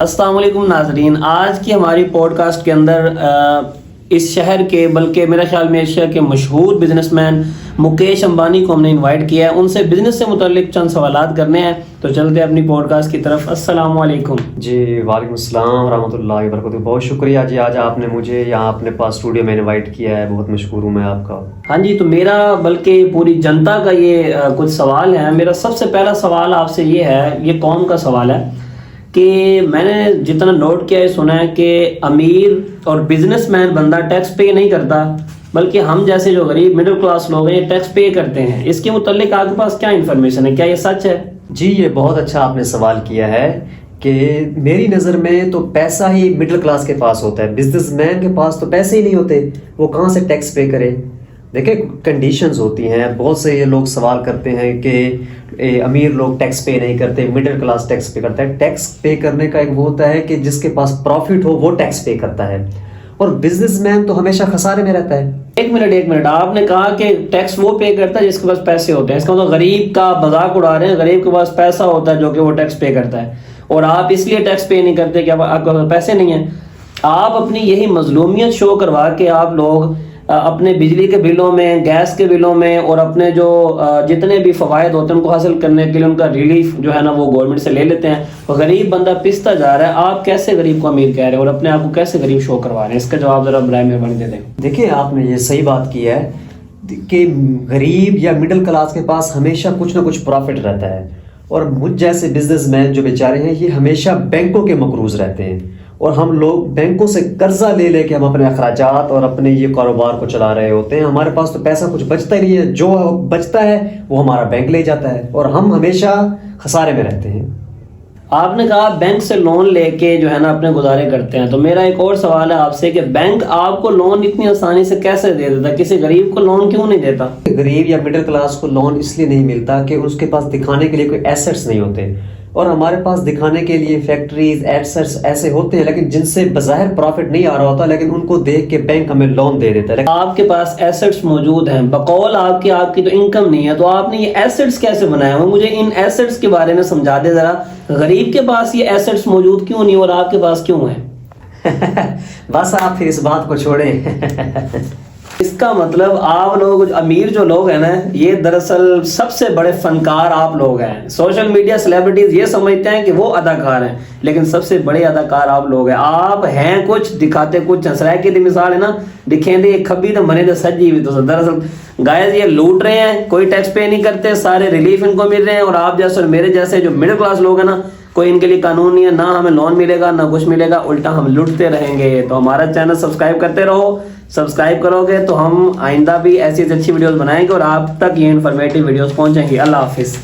السلام علیکم ناظرین، آج کی ہماری پوڈ کاسٹ کے اندر اس شہر کے بلکہ میرا خیال میں ایشیا کے مشہور بزنس مین مکیش امبانی کو ہم نے انوائٹ کیا ہے، ان سے بزنس سے متعلق چند سوالات کرنے ہیں۔ تو چلتے ہیں اپنی پوڈ کاسٹ کی طرف۔ السلام علیکم جی وعلیکم السلام ورحمۃ اللہ وبرکاتہ۔ بہت شکریہ جی، آج آپ نے مجھے یہاں اپنے پاس اسٹوڈیو میں انوائٹ کیا ہے، بہت مشکور ہوں میں آپ کا۔ ہاں جی، تو میرا بلکہ پوری جنتا کا یہ کچھ سوال ہے۔ میرا سب سے پہلا سوال آپ سے یہ ہے، یہ قوم کا سوال ہے کہ میں نے جتنا نوٹ کیا ہے، سنا ہے کہ امیر اور بزنس مین بندہ ٹیکس پے نہیں کرتا، بلکہ ہم جیسے جو غریب مڈل کلاس لوگ ہیں یہ ٹیکس پے کرتے ہیں۔ اس کے متعلق آپ کے پاس کیا انفارمیشن ہے؟ کیا یہ سچ ہے؟ جی یہ بہت اچھا آپ نے سوال کیا ہے کہ میری نظر میں تو پیسہ ہی مڈل کلاس کے پاس ہوتا ہے، بزنس مین کے پاس تو پیسے ہی نہیں ہوتے، وہ کہاں سے ٹیکس پے کرے؟ دیکھیں کنڈیشنز ہوتی ہیں، بہت سے یہ لوگ سوال کرتے ہیں کہ امیر لوگ ٹیکس پے نہیں کرتے، مڈل کلاس ٹیکس پے کرتا ہے۔ ٹیکس پے کرنے کا ایک وہ ہوتا ہے کہ جس کے پاس پروفٹ ہو وہ ٹیکس پے کرتا ہے، اور بزنس مین تو ہمیشہ خسارے میں رہتا ہے۔ ایک منٹ، آپ نے کہا کہ ٹیکس وہ پے کرتا ہے جس کے پاس پیسے ہوتے ہیں، اس کا مطلب غریب کا مذاق اڑا رہے ہیں۔ غریب کے پاس پیسہ ہوتا ہے جو کہ وہ ٹیکس پے کرتا ہے، اور آپ اس لیے ٹیکس پے نہیں کرتے کہ آپ کے پاس پیسے نہیں ہیں۔ آپ اپنی یہی مظلومیت شو کروا کے آپ لوگ اپنے بجلی کے بلوں میں، گیس کے بلوں میں، اور اپنے جو جتنے بھی فوائد ہوتے ہیں ان کو حاصل کرنے کے لیے ان کا ریلیف جو ہے نا وہ گورنمنٹ سے لے لیتے ہیں، اور غریب بندہ پستا جا رہا ہے۔ آپ کیسے غریب کو امیر کہہ رہے ہیں اور اپنے آپ کو کیسے غریب شو کروا رہے ہیں؟ اس کا جواب ذرا برائے مہربانی دے دیں۔ دیکھیں آپ نے یہ صحیح بات کی ہے کہ غریب یا مڈل کلاس کے پاس ہمیشہ کچھ نہ کچھ پروفٹ رہتا ہے، اور مجھ جیسے بزنس مین جو بیچارے ہیں یہ ہمیشہ بینکوں کے مقروض رہتے ہیں، اور ہم لوگ بینکوں سے قرضہ لے لے کے ہم اپنے اخراجات اور اپنے یہ کاروبار کو چلا رہے ہوتے ہیں۔ ہمارے پاس تو پیسہ کچھ بچتا ہی نہیں ہے، جو بچتا ہے وہ ہمارا بینک لے جاتا ہے، اور ہم ہمیشہ خسارے میں رہتے ہیں۔ آپ نے کہا بینک سے لون لے کے جو ہے نا اپنے گزارے کرتے ہیں، تو میرا ایک اور سوال ہے آپ سے کہ بینک آپ کو لون اتنی آسانی سے کیسے دے دیتا؟ کسی غریب کو لون کیوں نہیں دیتا؟ غریب یا مڈل کلاس کو لون اس لیے نہیں ملتا کہ اس کے پاس دکھانے کے لیے کوئی ایسٹس نہیں ہوتے، اور ہمارے پاس دکھانے کے لیے فیکٹریز ایسٹس ایسے ہوتے ہیں لیکن جن سے بظاہر پروفٹ نہیں آ رہا ہوتا، لیکن ان کو دیکھ کے بینک ہمیں لون دے دیتا ہے۔ آپ کے پاس ایسٹس موجود ہیں، بقول آپ کی تو انکم نہیں ہے، تو آپ نے یہ ایسٹس کیسے بنائے ہوئے؟ مجھے ان ایسٹس کے بارے میں سمجھا دے ذرا۔ غریب کے پاس یہ ایسٹس موجود کیوں نہیں اور آپ کے پاس کیوں ہیں؟ بس آپ پھر اس بات کو چھوڑیں۔ اس کا مطلب آپ لوگ امیر جو لوگ ہیں نا، یہ دراصل سب سے بڑے فنکار آپ لوگ ہیں۔ سوشل میڈیا سیلیبریٹیز یہ سمجھتے ہیں کہ وہ اداکار ہیں، لیکن سب سے بڑے اداکار آپ لوگ ہیں۔ آپ ہیں کچھ، دکھاتے کچھ۔ سرائکی دی مثال ہے نا، دکھیں دے کھبی تو منے دے سجی بھی، تو دراصل گائز یہ لوٹ رہے ہیں، کوئی ٹیکس پے نہیں کرتے، سارے ریلیف ان کو مل رہے ہیں، اور آپ جیسے اور میرے جیسے جو مڈل کلاس لوگ ہیں نا، کوئی ان کے لیے قانون نہیں ہے، نہ ہمیں لون ملے گا نہ کچھ ملے گا، الٹا ہم لوٹتے رہیں گے۔ تو ہمارا چینل سبسکرائب کرتے رہو، سبسکرائب کرو گے تو ہم آئندہ بھی ایسی اچھی ویڈیوز بنائیں گے اور آپ تک یہ انفارمیٹیو ویڈیوز پہنچیں گی۔ اللہ حافظ۔